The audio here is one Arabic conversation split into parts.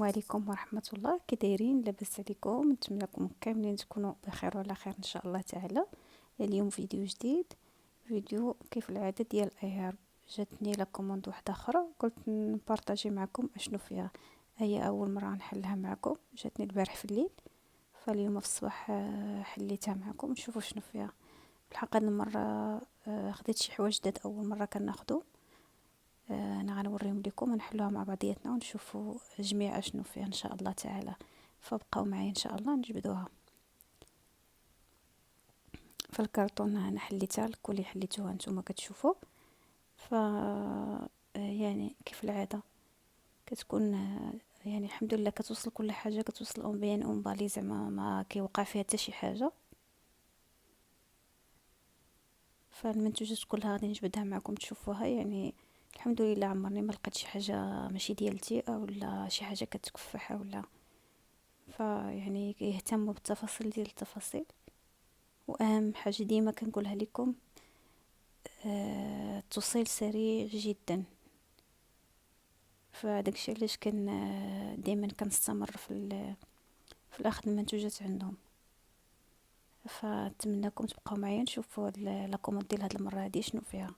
السلام عليكم ورحمة الله. كي دايرين؟ لاباس عليكم؟ نتمنىكم كاملين تكونوا بخير وعلى خير ان شاء الله تعالى. اليوم فيديو جديد، فيديو كيف العادة ديال ايار. جاتني لا كوموند واحده اخرى، قلت نبارطاجي معكم اشنو فيها. هي اول مره نحلها معكم، جاتني البارح في الليل، فاليوم في الصباح حليتها معكم نشوفوا شنو فيها. الحق هاد المره خديت شي حوايج جداد اول مره كناخدو. انا غنوريهم لكم ونحلوها مع بعضياتنا ونشوفوا جميع اشنو فيها ان شاء الله تعالى. فبقاو معايا ان شاء الله نجبدوها. فالكرتون انا حليتها الكل، حليتوها نتوما كتشوفوا. ف يعني كيف العاده كتكون يعني الحمد لله كتوصل كل حاجه، كتوصل اون بيان اون بالي، زعما ما كيوقع فيها حتى شي حاجه. فالمنتوجات كلها غادي نجبدها معكم تشوفوها. يعني الحمد لله عمرني ما لقيت شي حاجه ماشي ديالتي او لا شي حاجه كتكفح ولا. فيعني يهتموا بالتفاصيل ديال التفاصيل. واهم حاجه ديما كنقولها لكم، التوصيل سريع جدا. فداكشي علاش كان دائما كنستمر في الاخذ المنتوجات عندهم. فنتمنىكم تبقاو معايا نشوفوا لا كوموند ديال هاد المره هادي شنو فيها.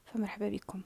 فمرحبا بكم.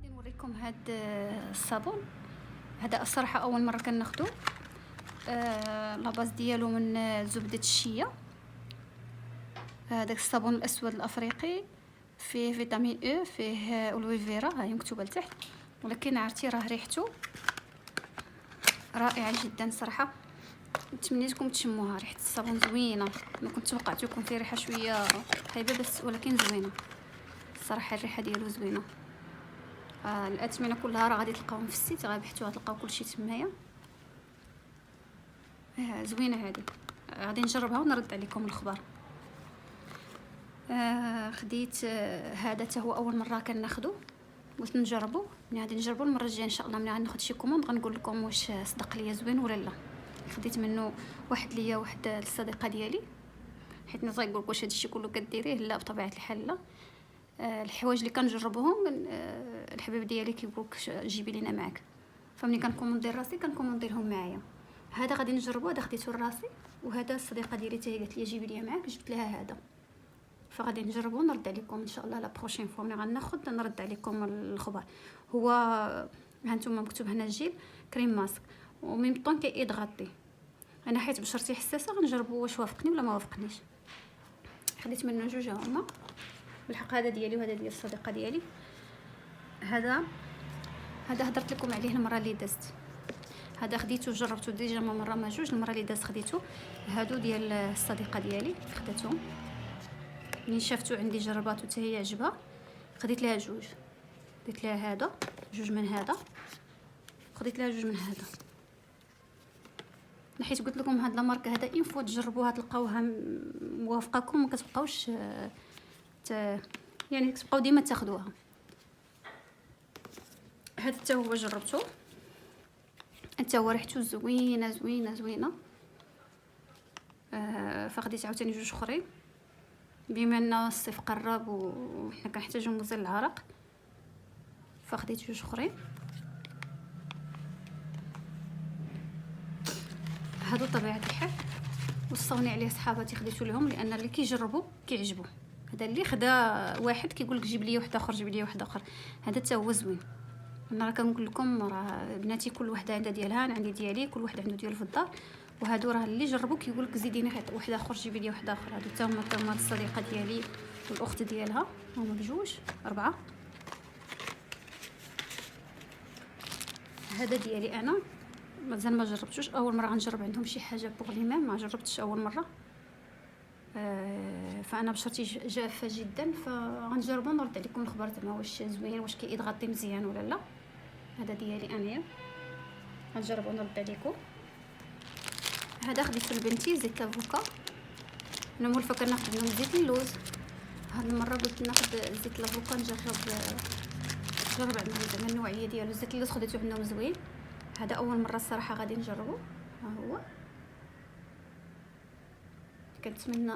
نوريكم هاد الصابون. هذا الصراحه اول مره كناخذو. لاباز ديالو من زبده الشيا. هذاك الصابون الاسود الافريقي فيه فيتامين او، فيه الوي فيرا، ها هي مكتوبه لتحت. ولكن عرفتي راه ريحته رائعه جدا صراحه. نتمنيتكم تشموها، ريحه الصابون زوينه. ما كنت توقعت يكون فيه ريحه شويه خايبه بس ولكن زوينه الصراحه، الريحه ديالو زوينه. الاثمنه كلها راه غادي تلقاوهم في السيت، غتبحثوا غتلقاو كلشي تمايا. زوينه هذه، غادي نجربها ونرد عليكم الخبر. خديت هذا حتى هو اول مره كناخذو، قلت نجربو. ملي غادي نجربو المره الجايه ان شاء الله ملي غناخذ شي كوموند غنقول لكم واش صدق ليا زوين ولا لا. خديت منه واحد الصديقه ديالي، حيت نتا يقول واش هادشي كله كديريه؟ لا بطبيعه الحال لا. الحوايج اللي كنجربوهم الحبيب ديالي كيقولك جيبي لينا معاك، فملي كنكوموندي راسي كنكوموندي لهم معايا. هذا غادي نجربو، هذا خديته لراسي، وهذا الصديقه ديالي حتى هي قالت لي جيبي ليا معاك، جبت لها هذا. فغادي نجربو ونرد عليكم ان شاء الله لا بروشين فوا ملي غناخذ نرد عليكم الخبر. هو هانتوما مكتوب هنا جيل كريم ماسك وميم طون كي ايدغاطي. انا حيت بشرتي حساسه غنجربو واش وافقني ولا ما وافقنيش. خديت منه جوج هما بالحق، هذا ديالي وهذا ديال الصديقه ديالي. هذا هضرت لكم عليه المره اللي دازت. هذا خديته جربته ديجا مره ما جوج، المره اللي دازت خديته. هادو ديال الصديقه ديالي خديتهم ملي شافتو عندي جرباتو حتى هي عجبها، خديت لها جوج. خديت لها هذا جوج من هذا، خديت لها جوج من هذا. حيت قلت لكم هاد لا ماركه هذا انفو تجربوها تلقاوها موافقاكم، ما كتبقاوش يعني كتبقاو ديما تاخذوها. هذا حتى هو جربته، حتى هو ريحته زوينه زوينه زوينه. فخديت عاوتاني جوج اخرين بما ان الصيف قرب وحنا كنحتاجو مزيل العرق، فخديت جوج اخرين. هادو طبيعه الحال وصوني عليه صحاباتي خديتو لهم، لان اللي كيجربوا كيعجبو. هذا اللي خدا واحد كيقول لك جيب لي واحد اخر، جيب لي واحد اخر. هذا حتى هو زوين. انا راه كنقول لكم راه بناتي كل وحده عندها ديالها، انا عندي ديالي، كل واحد عنده ديالو في الدار. وهادو راه اللي جربوا كيقول لك زيديني واحد اخر، جيبي لي واحد اخر. هادو حتى هما الصديقه ديالي والاخت ديالها، هما بجوج 4. هذا ديالي انا مازال ما جربتوش، اول مره غنجرب عندهم شي حاجه بوغ لي ميم، ما جربتش اول مره. فانا بشرتي جافه جدا، فغنجربو نرد عليكم الخبر زعما واش زوين، واش كيضغطي مزيان ولا لا. هذا ديالي انايا، غنجربو نرد عليكم. هذا خديت لبنتي زيت لافوكا، انا مولفه كناخذ منهم زيت اللوز. هاد المره قلت ناخذ زيت لافوكا نجرب عندهم زعما النوعيه ديالو. زيت اللوز خديته عندهم زوين، هذا اول مره الصراحه غادي نجربو. ها هو كنتمنى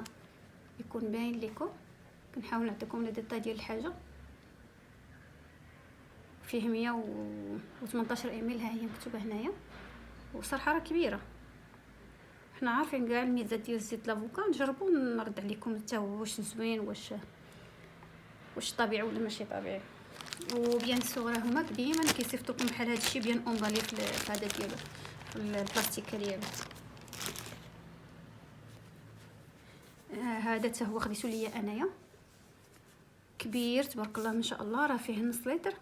يكون باين لكم، كنحاول نعطيكم لي ديتاي ديال الحاجه. فيه 118 ام ال، ها هي مكتوبه هنايا، وصراحه راه كبيره. حنا عارفين كاع الميزات ديال زيت لافوكا، نجربو نرد عليكم حتى هو واش زوين، واش طبيعي ولا ماشي طبيعي. وبيان سور هما ديما كيصيفطوكم بحال هادشي بيان اونبالي في هذا ديالو، في البلاستيكه ديالو. هذا حتى هو خديتو ليا انايا، كبير تبارك الله ما شاء الله، راه فيه نص لتر.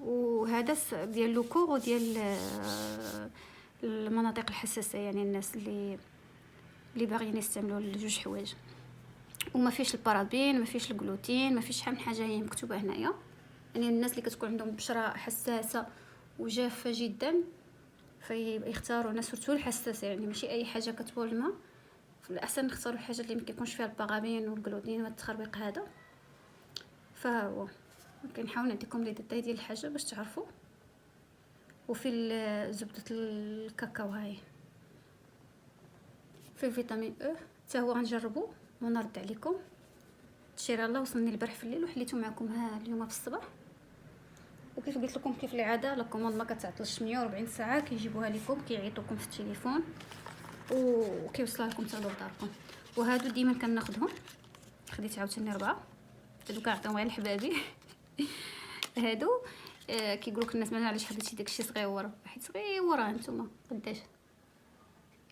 وهذا ديال لوكور وديال المناطق الحساسه، يعني الناس اللي باغيين يستعملوا لجوج حوايج. وما فيش البارابين، ما فيش الجلوتين، ما فيش شحال من حاجه هي مكتوبه هنايا. يعني الناس اللي كتكون عندهم بشره حساسه وجافه جدا فيختاروا ناس سورتو الحساسه، يعني ماشي اي حاجه كتبول الماء. في الاحسن نختاروا الحاجات اللي ما كيكونش فيها البارابين والجلوتين والتخربيق هذا. فهو كنحاول نعطيكم لي ديتاي ديال الحاجه باش تعرفوا. وفي زبده الكاكاو هاي في فيتامين او، حتى هو غنجربو ونرد عليكم. التشير الله وصلني البارح في الليل وحليته معكم ها اليوم في الصباح. وكيف قلت لكم كيف العاده لا كوموند ما كتعطلش 140 ساعه كيجيبوها لكم، كيعيطوكم في التليفون وكيوصلها لكم حتى لداركم. وهادو ديما كناخذهم، خديت عاوتاني 4. هادو كنعطيهم غير لحبابي. هادو كيقولوا الناس ما علاش حبيتي داكشي صغيور، حيت صغيوره هانتوما قداش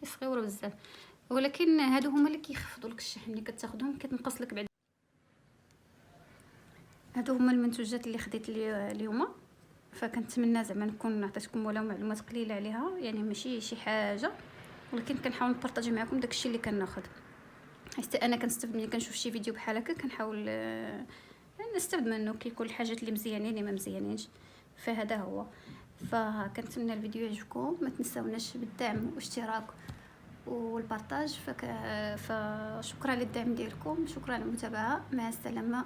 صغيوره بزاف، ولكن هادو هما اللي كيخفضوا لك الشحم. ملي كتاخذهم كتنقص لك بعد. هادو هما المنتوجات اللي خديت اليوم. فكنتمنى زعما نكون عطيتكم ولو معلومات قليله عليها، يعني ماشي شي حاجه، ولكن كنحاول نبارطاجي معكم داكشي اللي كناخذ، حيت انا كنستافد ملي كنشوف شي فيديو بحال هكا، كنحاول نستافد منه، كيكون الحاجات اللي مزيانين اللي ما مزيانينش، فهذا هو. فكنتمنى الفيديو يعجبكم، ما تنساوناش بالدعم والاشتراك والبارطاج. فشكرا للدعم ديالكم، شكرا على المتابعه، مع السلامه.